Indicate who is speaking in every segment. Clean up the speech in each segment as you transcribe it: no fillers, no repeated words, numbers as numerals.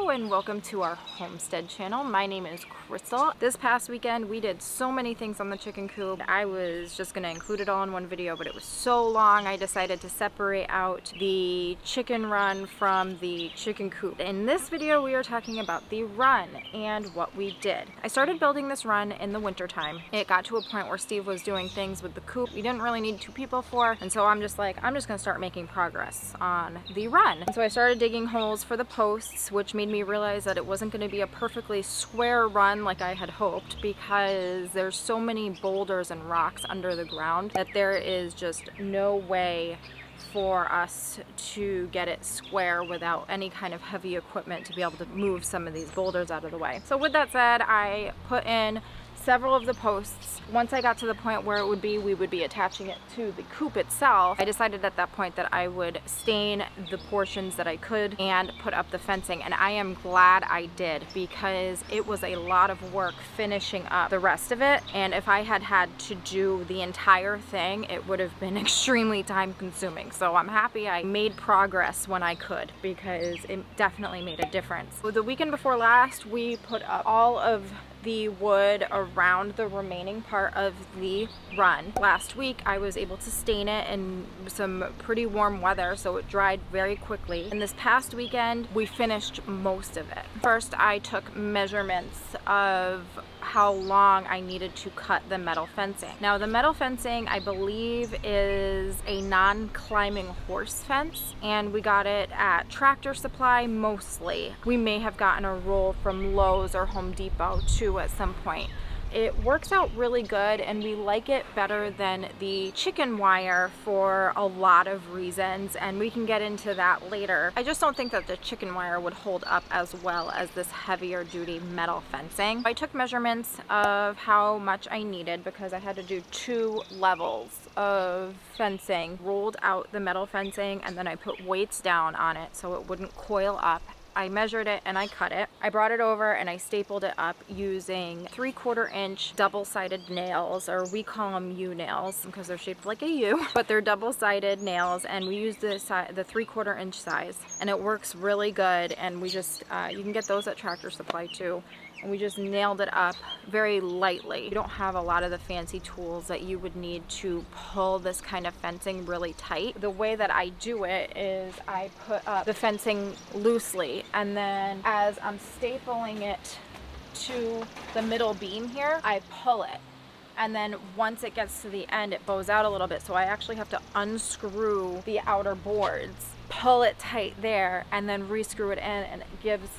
Speaker 1: Hello and welcome to our Homestead channel. My name is Crystal. This past weekend we did so many things on the chicken coop. I was just going to include it all in one video, but it was so long I decided to separate out the chicken run from the chicken coop. In this video we are talking about the run and what we did. I started building this run in the winter time. It got to a point where Steve was doing things with the coop we didn't really need two people for, and so I'm just going to start making progress on the run. And so I started digging holes for the posts, which made me realize that it wasn't going to be a perfectly square run like I had hoped, because there's so many boulders and rocks under the ground that there is just no way for us to get it square without any kind of heavy equipment to be able to move some of these boulders out of the way. So with that said, I put in several of the posts. Once I got to the point where we would be attaching it to the coop itself, I decided at that point that I would stain the portions that I could and put up the fencing, and I am glad I did, because it was a lot of work finishing up the rest of it, and if I had had to do the entire thing it would have been extremely time consuming. So I'm happy I made progress when I could, because it definitely made a difference. So the weekend before last we put up all of the wood around the remaining part of the run. Last week I was able to stain it in some pretty warm weather, so it dried very quickly. And this past weekend we finished most of it. First I took measurements of how long I needed to cut the metal fencing. Now the metal fencing I believe is a non-climbing horse fence, and we got it at Tractor Supply mostly. We may have gotten a roll from Lowe's or Home Depot too at some point. It works out really good, and we like it better than the chicken wire for a lot of reasons, and we can get into that later. I just don't think that the chicken wire would hold up as well as this heavier duty metal fencing. I took measurements of how much I needed because I had to do 2 levels of fencing. Rolled out the metal fencing and then I put weights down on it so it wouldn't coil up. I measured it and I cut it. I brought it over and I stapled it up using 3/4 inch double-sided nails, or we call them U nails because they're shaped like a U, but they're double-sided nails, and we use the 3/4 inch size, and it works really good. And we just you can get those at Tractor Supply too. And we just nailed it up very lightly. You don't have a lot of the fancy tools that you would need to pull this kind of fencing really tight. The way that I do it is I put up the fencing loosely, and then as I'm stapling it to the middle beam here, I pull it. And then once it gets to the end, it bows out a little bit, so I actually have to unscrew the outer boards, pull it tight there, and then re-screw it in, and it gives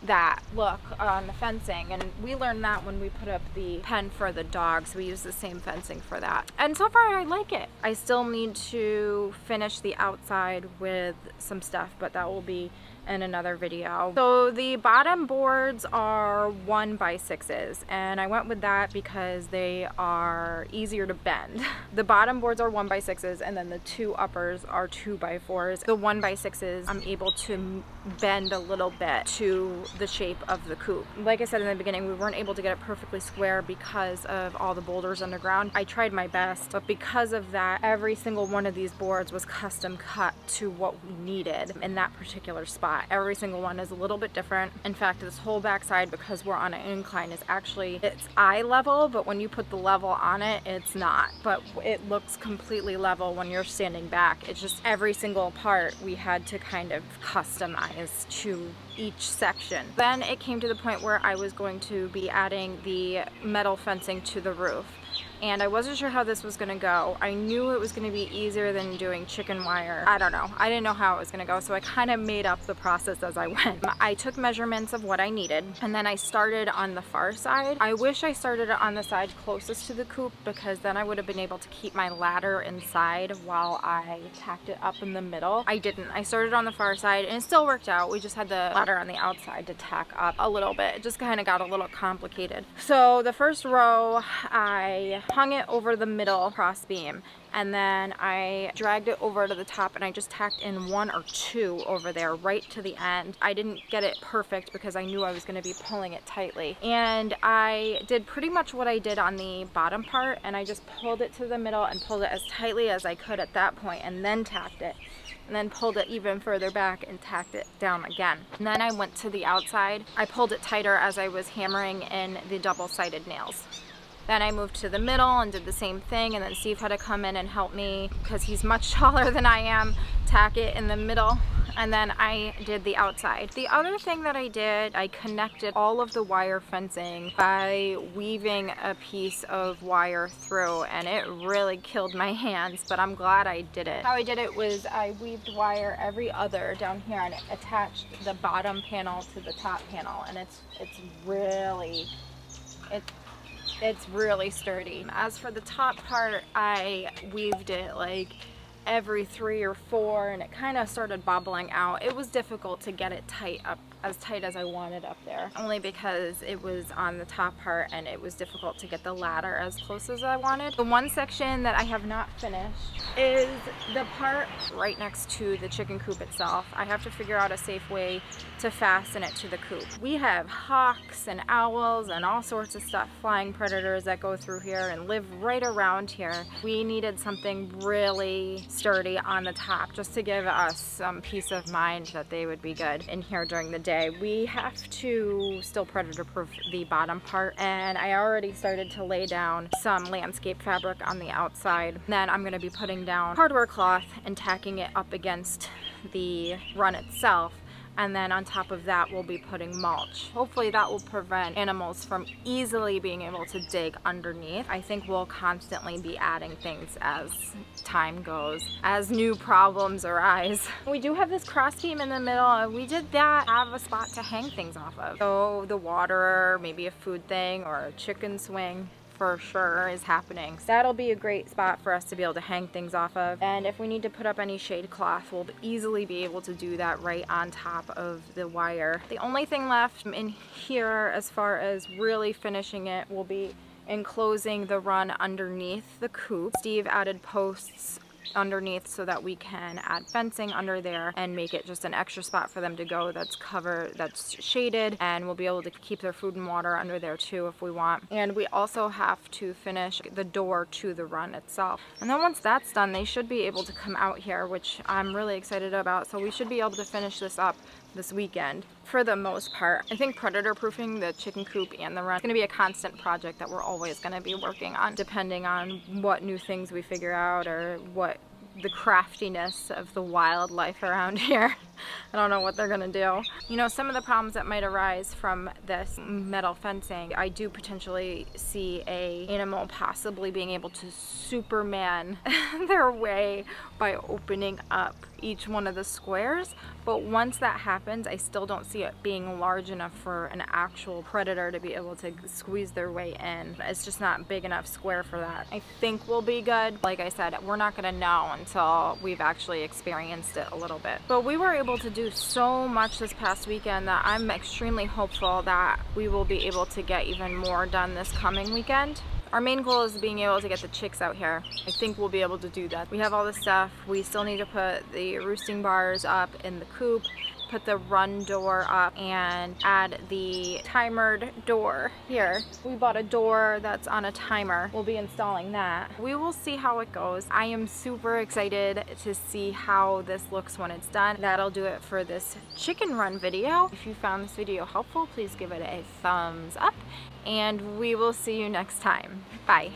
Speaker 1: that look on the fencing. And we learned that when we put up the pen for the dogs. We use the same fencing for that, and so far I like it. I still need to finish the outside with some stuff, but that will be in another video. So the bottom boards are 1x6s, and I went with that because they are easier to bend. The bottom boards are 1x6s, and then the 2 uppers are 2x4s. The 1x6s I'm able to bend a little bit to the shape of the coop. Like I said in the beginning, we weren't able to get it perfectly square because of all the boulders underground. I tried my best, but because of that, every single one of these boards was custom cut to what we needed in that particular spot. Every single one is a little bit different. In fact, this whole backside, because we're on an incline, is actually, it's eye level, but when you put the level on it, it's not. But it looks completely level when you're standing back. It's just every single part we had to kind of customize to each section. Then it came to the point where I was going to be adding the metal fencing to the roof, and I wasn't sure how this was going to go. I knew it was going to be easier than doing chicken wire. I don't know. I didn't know how it was going to go, so I kind of made up the process as I went. I took measurements of what I needed, and then I started on the far side. I wish I started on the side closest to the coop, because then I would have been able to keep my ladder inside while I tacked it up in the middle. I didn't. I started on the far side, and it still worked out. We just had the ladder on the outside to tack up a little bit. It just kind of got a little complicated. So the first row, I hung it over the middle cross beam, and then I dragged it over to the top, and I just tacked in 1 or 2 over there right to the end. I didn't get it perfect because I knew I was going to be pulling it tightly, and I did pretty much what I did on the bottom part, and I just pulled it to the middle and pulled it as tightly as I could at that point, and then tacked it. and then pulled it even further back and tacked it down again. And then I went to the outside. I pulled it tighter as I was hammering in the double-sided nails. Then I moved to the middle and did the same thing, and then Steve had to come in and help me because he's much taller than I am, tack it in the middle, and then I did the outside. The other thing that I did, I connected all of the wire fencing by weaving a piece of wire through, and it really killed my hands, but I'm glad I did it. How I did it was I weaved wire every other down here and attached the bottom panel to the top panel, and it's really sturdy. As for the top part, I weaved it like every 3 or 4, and it kind of started bobbling out. It was difficult to get it tight up, as tight as I wanted up there, only because it was on the top part and it was difficult to get the ladder as close as I wanted. The one section that I have not finished is the part right next to the chicken coop itself. I have to figure out a safe way to fasten it to the coop. We have hawks and owls and all sorts of stuff, flying predators that go through here and live right around here. We needed something really sturdy on the top just to give us some peace of mind that they would be good in here during the day. We have to still predator proof the bottom part, and I already started to lay down some landscape fabric on the outside. Then I'm going to be putting down hardware cloth and tacking it up against the run itself. And then on top of that, we'll be putting mulch. Hopefully that will prevent animals from easily being able to dig underneath. I think we'll constantly be adding things as time goes, as new problems arise. We do have this cross beam in the middle, and we did that have a spot to hang things off of. So the waterer, maybe a food thing, or a chicken swing for sure is happening. So that'll be a great spot for us to be able to hang things off of. And if we need to put up any shade cloth, we'll easily be able to do that right on top of the wire. The only thing left in here as far as really finishing it will be enclosing the run underneath the coop. Steve added posts underneath so that we can add fencing under there and make it just an extra spot for them to go that's covered, that's shaded, and we'll be able to keep their food and water under there too if we want. And we also have to finish the door to the run itself. And then once that's done, they should be able to come out here, which I'm really excited about. So we should be able to finish this up this weekend for the most part. I think predator proofing the chicken coop and the run is going to be a constant project that we're always going to be working on, depending on what new things we figure out or what the craftiness of the wildlife around here. I don't know what they're gonna do. You know, some of the problems that might arise from this metal fencing, I do potentially see a animal possibly being able to Superman their way by opening up each one of the squares. But once that happens, I still don't see it being large enough for an actual predator to be able to squeeze their way in. It's just not big enough square for that. I think we'll be good. Like I said, we're not gonna know until we've actually experienced it a little bit. But we were able to do so much this past weekend that I'm extremely hopeful that we will be able to get even more done this coming weekend. Our main goal is being able to get the chicks out here. I think we'll be able to do that. We have all the stuff. We still need to put the roosting bars up in the coop, put the run door up, and add the timered door here. We bought a door that's on a timer. We'll be installing that. We will see how it goes. I am super excited to see how this looks when it's done. That'll do it for this chicken run video. If you found this video helpful, please give it a thumbs up, and we will see you next time. Bye.